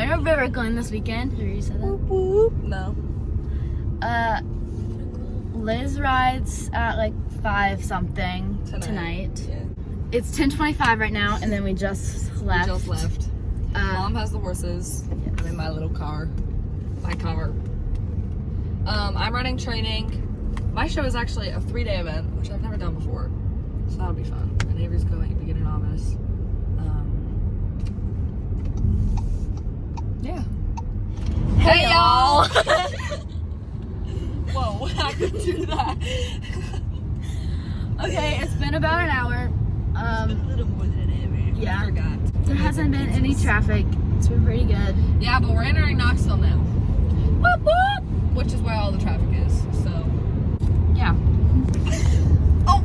going to River Glen this weekend. Have you said that? Whoop, whoop. No. Liz rides at like 5 something tonight. Yeah. It's 10:25 right now, and then we just left. Mom has the horses. Yes. I'm in my little car. My car. I'm running training. My show is actually a 3-day event, which I've never done before. So that'll be fun. And Avery's going to get a novice. Yeah. Hey y'all! Whoa, I could do that. Okay, it's been about an hour. A little more than an hour. Yeah. I forgot. There hasn't been any traffic. It's been pretty good. Yeah, but we're entering Knoxville now. Whoop, whoop, which is where all the traffic is, so. Yeah. Oh!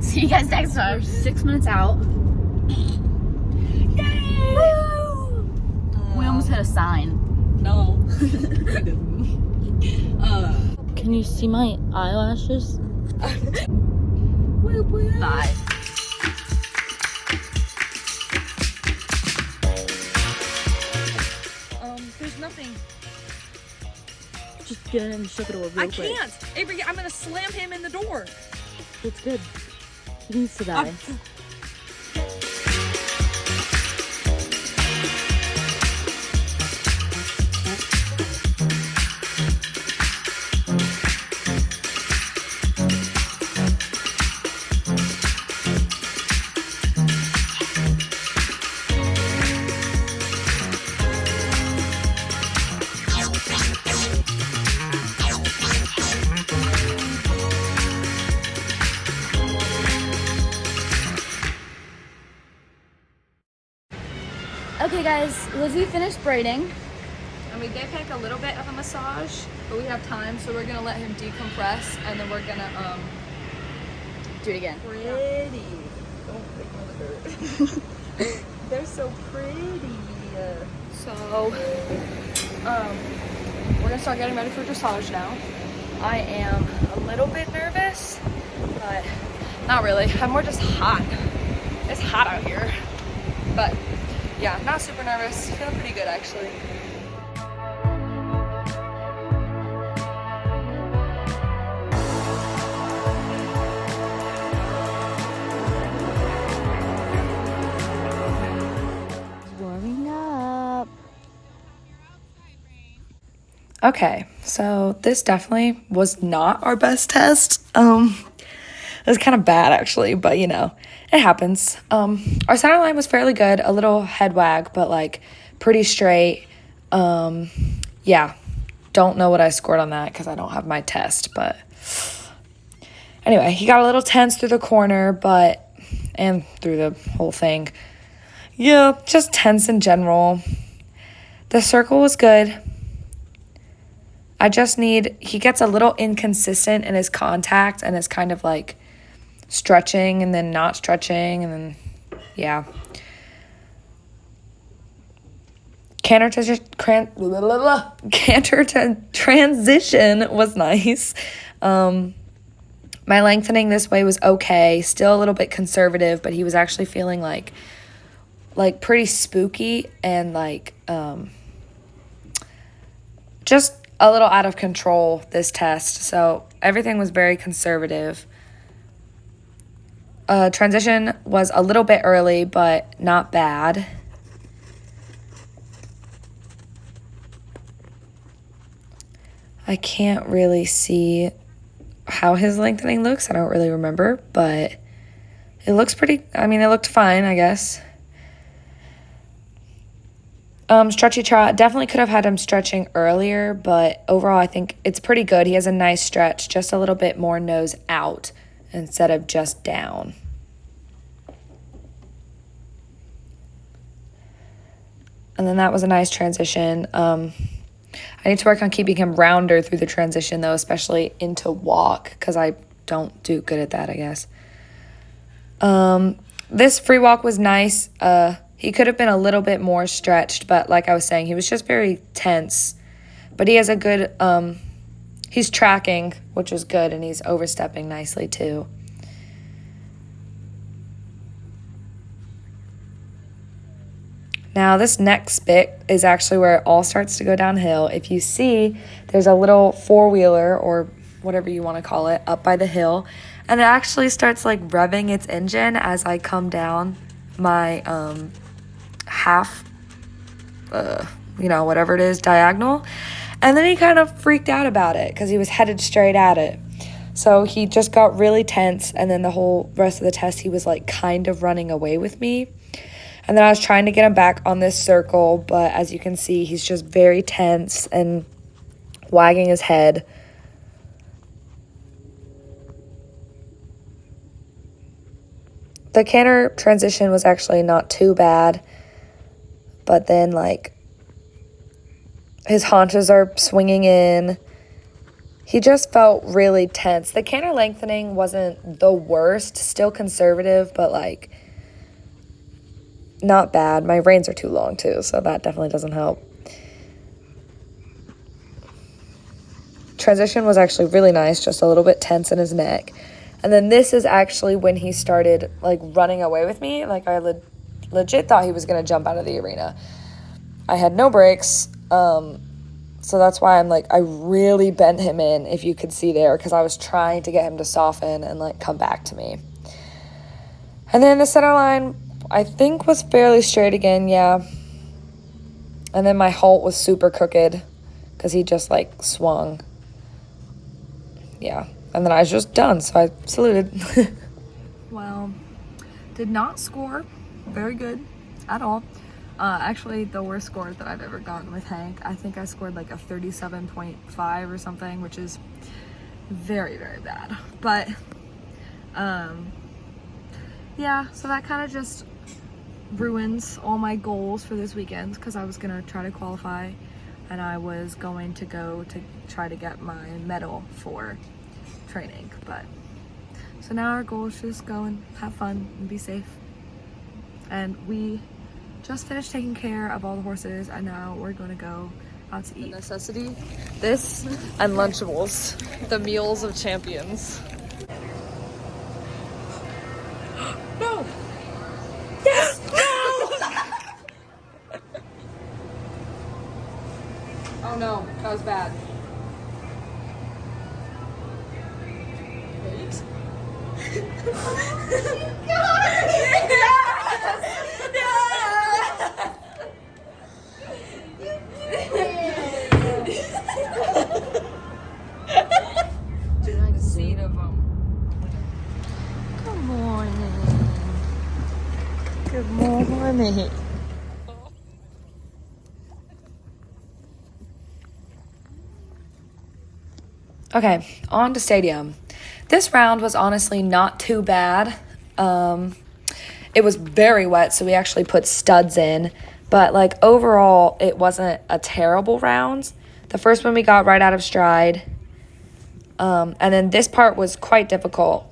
See you guys next time. We're 6 minutes out. Yay! Woo! We almost hit a sign. No. Can you see my eyelashes? Whoop, whoop. Bye. There's nothing. Just get in and shake it over real I quick. can't. Avery, I'm gonna slam him in the door. It's good. He needs to die. Okay guys, Lizzie finished braiding. And we did pick a little bit of a massage, but we have time, so we're gonna let him decompress, and then we're gonna Do it again. pretty. Don't make me hurt. They're so pretty. So, we're gonna start getting ready for dressage now. I am a little bit nervous, but not really. I'm more just hot. It's hot out here, but yeah, not super nervous. Feeling pretty good actually. Warming up. Okay, so this definitely was not our best test. It was kind of bad actually, but you know, it happens. Our center line was fairly good, a little head wag, but like pretty straight. Yeah, don't know what I scored on that because I don't have my test, but anyway, he got a little tense through the corner, and through the whole thing. Yeah, just tense in general. The circle was good. He gets a little inconsistent in his contact and is kind of like stretching and then not stretching and then, yeah. Canter transition was nice. My lengthening this way was okay. Still a little bit conservative, but he was actually feeling like pretty spooky and like just a little out of control this test. So everything was very conservative. Transition was a little bit early, but not bad. I can't really see how his lengthening looks. I don't really remember, but it looks pretty, I mean, it looked fine, I guess. Stretchy trot, definitely could have had him stretching earlier, but overall I think it's pretty good. He has a nice stretch, just a little bit more nose out instead of just down. And then that was a nice transition. I need to work on keeping him rounder through the transition though, especially into walk, because I don't do good at that, I guess. This free walk was nice. He could have been a little bit more stretched, but like I was saying, he was just very tense. But he has a good, he's tracking, which is good, and he's overstepping nicely too. Now this next bit is actually where it all starts to go downhill. If you see, there's a little four-wheeler or whatever you want to call it up by the hill, and it actually starts like revving its engine as I come down my half, whatever it is, diagonal. And then he kind of freaked out about it because he was headed straight at it. So he just got really tense, and then the whole rest of the test he was like kind of running away with me. And then I was trying to get him back on this circle, but as you can see, he's just very tense and wagging his head. The canter transition was actually not too bad, but then like his haunches are swinging in. He just felt really tense. The canter lengthening wasn't the worst, still conservative, but like not bad. My reins are too long too, so that definitely doesn't help. Transition was actually really nice, just a little bit tense in his neck. And then this is actually when he started like running away with me. Like I legit thought he was going to jump out of the arena. I had no brakes, so that's why I'm like, I really bent him in, if you could see there, because I was trying to get him to soften and like come back to me. And then the center line, I think, was fairly straight again, yeah. And then my halt was super crooked because he just like swung. Yeah. And then I was just done, so I saluted. Well, did not score very good at all. Actually, the worst score that I've ever gotten with Hank. I think I scored like a 37.5 or something, which is very, very bad. But, yeah, so that kind of just ruins all my goals for this weekend because I was going to try to qualify and I was going to go to try to get my medal for training. But so now our goal is just go and have fun and be safe. And we just finished taking care of all the horses and now we're going to go out to eat. Necessity, this and Lunchables, the meals of champions. No! Yes! No! Oh no, that was bad. Wait. Scene of Good morning. Good morning. Okay, on to stadium. This round was honestly not too bad. It was very wet, so we actually put studs in. But like overall, it wasn't a terrible round. The first one we got right out of stride. And then this part was quite difficult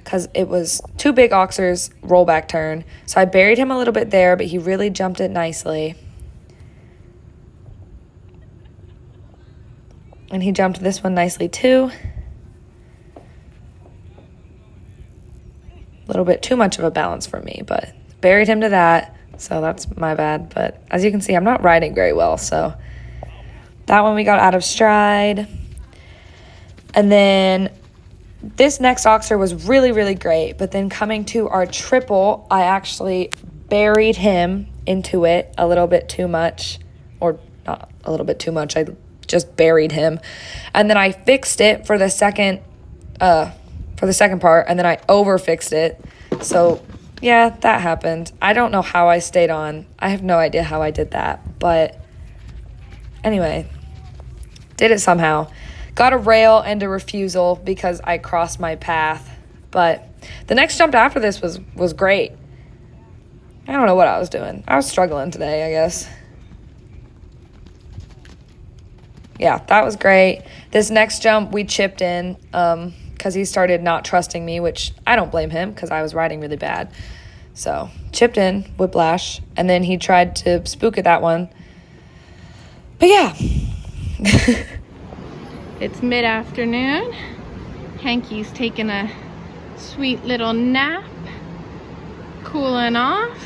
because it was two big oxers, rollback turn. So I buried him a little bit there, but he really jumped it nicely. And he jumped this one nicely too. A little bit too much of a balance for me, but buried him to that. So that's my bad. But as you can see, I'm not riding very well. So that one we got out of stride. And then this next oxer was really, really great. But then coming to our triple, I actually buried him into it a little bit too much. Or not a little bit too much. I just buried him. And then I fixed it for the second part. And then I over-fixed it. So, yeah, that happened. I don't know how I stayed on. I have no idea how I did that. But anyway, did it somehow. Got a rail and a refusal because I crossed my path. But the next jump after this was great. I don't know what I was doing. I was struggling today, I guess. Yeah, that was great. This next jump, we chipped in because he started not trusting me, which I don't blame him because I was riding really bad. So, chipped in, whiplash, and then he tried to spook at that one. But yeah. It's mid-afternoon. Hanky's taking a sweet little nap, cooling off.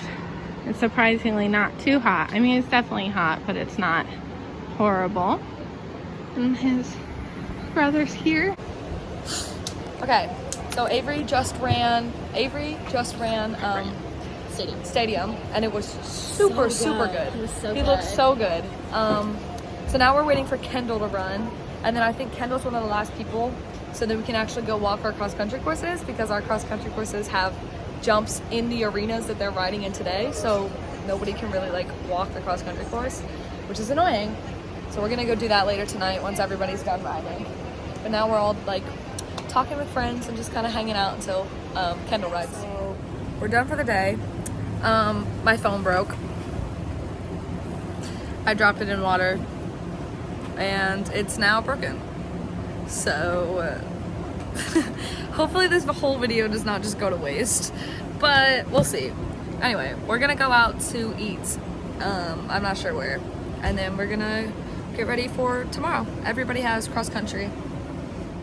It's surprisingly not too hot. I mean, it's definitely hot, but it's not horrible. And his brother's here. Okay, so Avery just ran stadium, and it was super good. He was so He good. looked so good. So now we're waiting for Kendall to run, and then I think Kendall's one of the last people, so then we can actually go walk our cross country courses, because our cross country courses have jumps in the arenas that they're riding in today, so nobody can really like walk the cross country course, which is annoying. So we're gonna go do that later tonight once everybody's done riding. But now we're all like talking with friends and just kind of hanging out until Kendall rides. So we're done for the day. My phone broke. I dropped it in water and it's now broken. So hopefully this whole video does not just go to waste, but we'll see. Anyway, we're gonna go out to eat. I'm not sure where. And then we're gonna get ready for tomorrow. Everybody has cross country.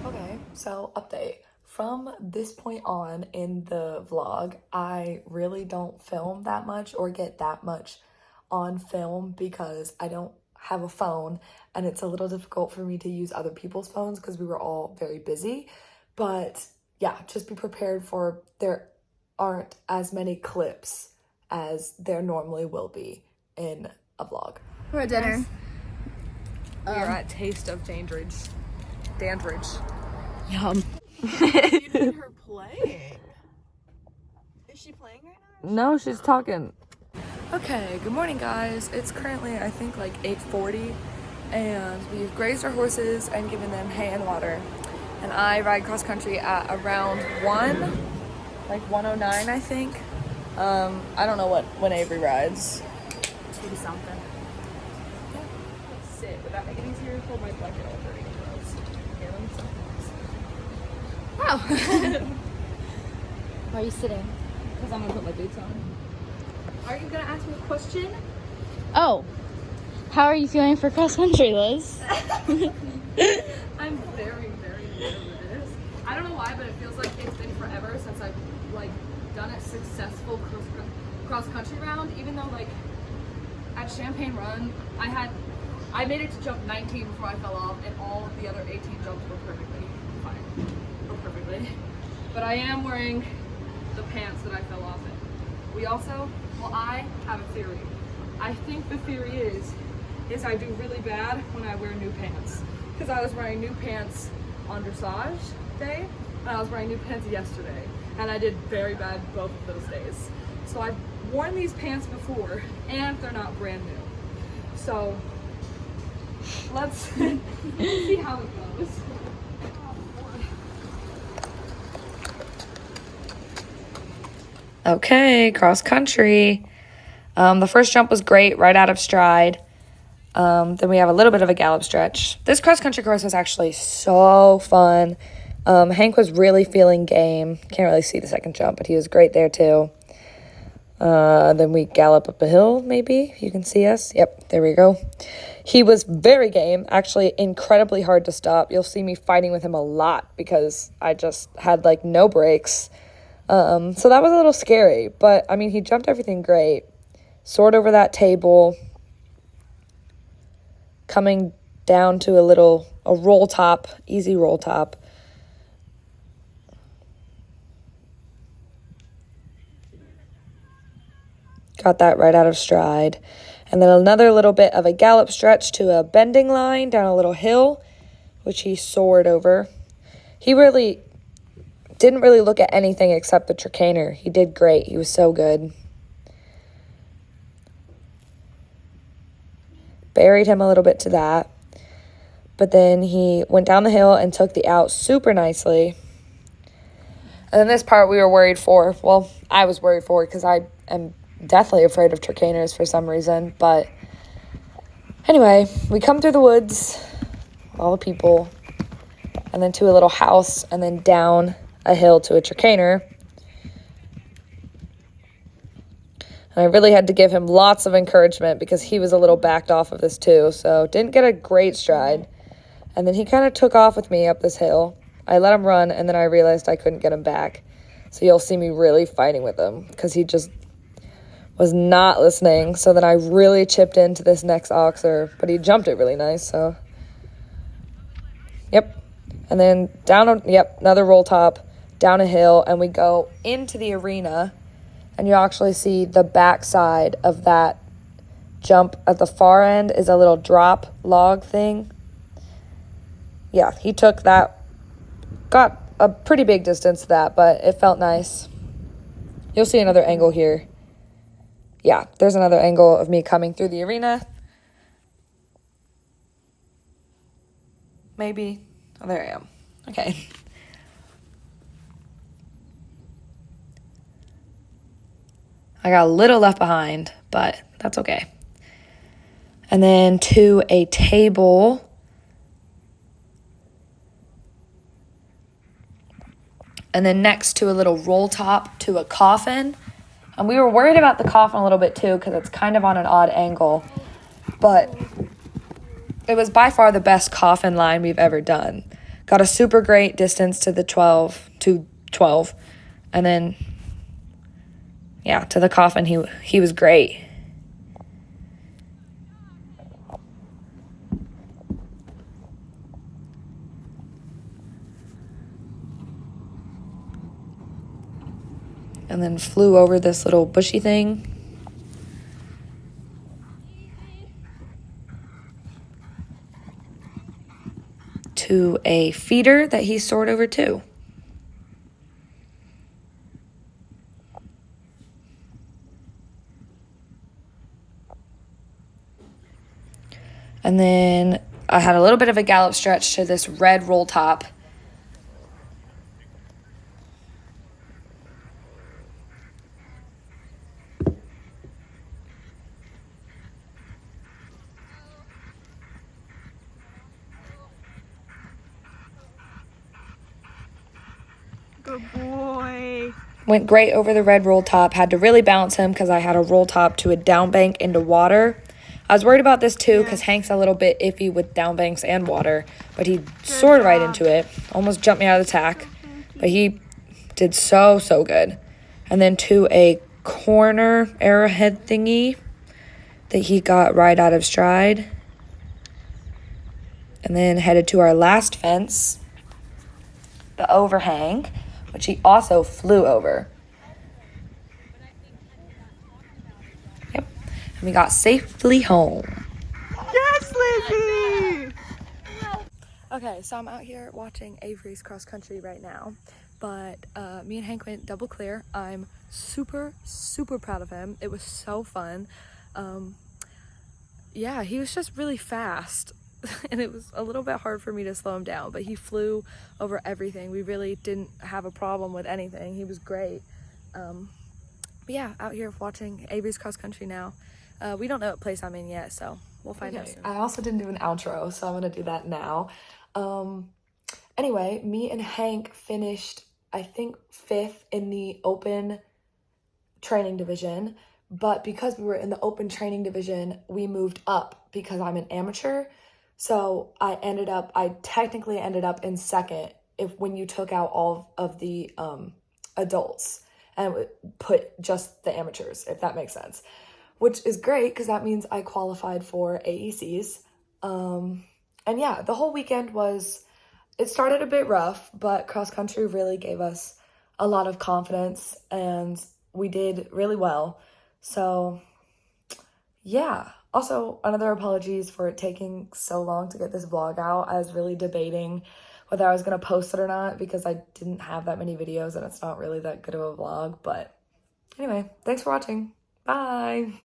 Okay, so update. From this point on in the vlog, I really don't film that much or get that much on film because I don't have a phone, and it's a little difficult for me to use other people's phones because we were all very busy. But yeah, just be prepared for there aren't as many clips as there normally will be in a vlog. For dinner. We are at Taste of Dandridge. Yum. Her playing. Is she playing right now? No, she's talking. Okay, good morning guys. It's currently I think like 8:40 and we've grazed our horses and given them hay and water. And I ride cross country at around 1:09 I think. I don't know when Avery rides. 2 something. Sit. Would that make it easier to hold my blanket over any clothes? Yeah, let me sit. Wow. Why are you sitting? Because I'm gonna put my boots on. Are you gonna ask me a question? Oh. How are you feeling for cross country, Liz? I'm very, very nervous. I don't know why, but it feels like it's been forever since I've like done a successful cross country round. Even though like at Champagne Run, I made it to jump 19 before I fell off, and all of the other 18 jumps were perfectly fine. But I am wearing the pants that I fell off in. I have a theory. I think the theory is I do really bad when I wear new pants. Because I was wearing new pants on dressage day, and I was wearing new pants yesterday. And I did very bad both of those days. So I've worn these pants before, and they're not brand new. So let's see how it goes. Okay, cross country. The first jump was great, right out of stride. Then we have a little bit of a gallop stretch. This cross country course was actually so fun. Hank was really feeling game. Can't really see the second jump, but he was great there too. Then we gallop up a hill, maybe. You can see us. Yep, there we go. He was very game, actually incredibly hard to stop. You'll see me fighting with him a lot because I just had like no brakes. So that was a little scary, but I mean, he jumped everything great. Soared over that table, coming down to a roll top, easy roll top. Got that right out of stride. And then another little bit of a gallop stretch to a bending line down a little hill, which he soared over. He really didn't really look at anything except the chicaner. He did great. He was so good. Buried him a little bit to that. But then he went down the hill and took the out super nicely. And then this part we were worried for. Well, I was worried for because I am deathly afraid of chicaners for some reason. But anyway, we come through the woods, all the people, and then to a little house, and then down a hill to a chicaner. And I really had to give him lots of encouragement because he was a little backed off of this too. So didn't get a great stride. And then he kind of took off with me up this hill. I let him run, and then I realized I couldn't get him back. So you'll see me really fighting with him because he just was not listening. So then I really chipped into this next oxer, but he jumped it really nice, so. Yep. And then another roll top, down a hill, and we go into the arena, and you actually see the back side of that jump. At the far end is a little drop log thing. Yeah, he took that, got a pretty big distance to that, but it felt nice. You'll see another angle here. Yeah, there's another angle of me coming through the arena. Maybe. Oh, there I am. Okay. I got a little left behind, but that's okay. And then to a table. And then next to a little roll top to a coffin. And we were worried about the coffin a little bit too because it's kind of on an odd angle. But it was by far the best coffin line we've ever done. Got a super great distance to the 12. And then, yeah, to the coffin, he was great. And then flew over this little bushy thing. To a feeder that he soared over too. And then I had a little bit of a gallop stretch to this red roll top. Good boy. Went great over the red roll top. Had to really balance him because I had a roll top to a down bank into water. I was worried about this too because Hank's a little bit iffy with down banks and water, but he soared right into it. Almost jumped me out of the tack, but he did so good. And then to a corner arrowhead thingy that he got right out of stride. And then headed to our last fence, the overhang, which he also flew over. Yep. And we got safely home. Yes, Lizzie! Okay, so I'm out here watching Avery's cross country right now, but me and Hank went double clear. I'm super proud of him. It was so fun. Yeah, he was just really fast. And it was a little bit hard for me to slow him down, but he flew over everything. We really didn't have a problem with anything. He was great. But yeah, out here watching Avery's cross country now. We don't know what place I'm in yet, so we'll find out soon. I also didn't do an outro, so I'm gonna do that now. Anyway, me and Hank finished, I think, 5th in the open training division, but because we were in the open training division, we moved up because I'm an amateur. So I technically ended up in 2nd when you took out all of the adults and put just the amateurs, if that makes sense, which is great because that means I qualified for AECs. And yeah, the whole weekend it started a bit rough, but cross country really gave us a lot of confidence and we did really well. So yeah. Also, another apologies for it taking so long to get this vlog out. I was really debating whether I was going to post it or not because I didn't have that many videos and it's not really that good of a vlog. But anyway, thanks for watching. Bye.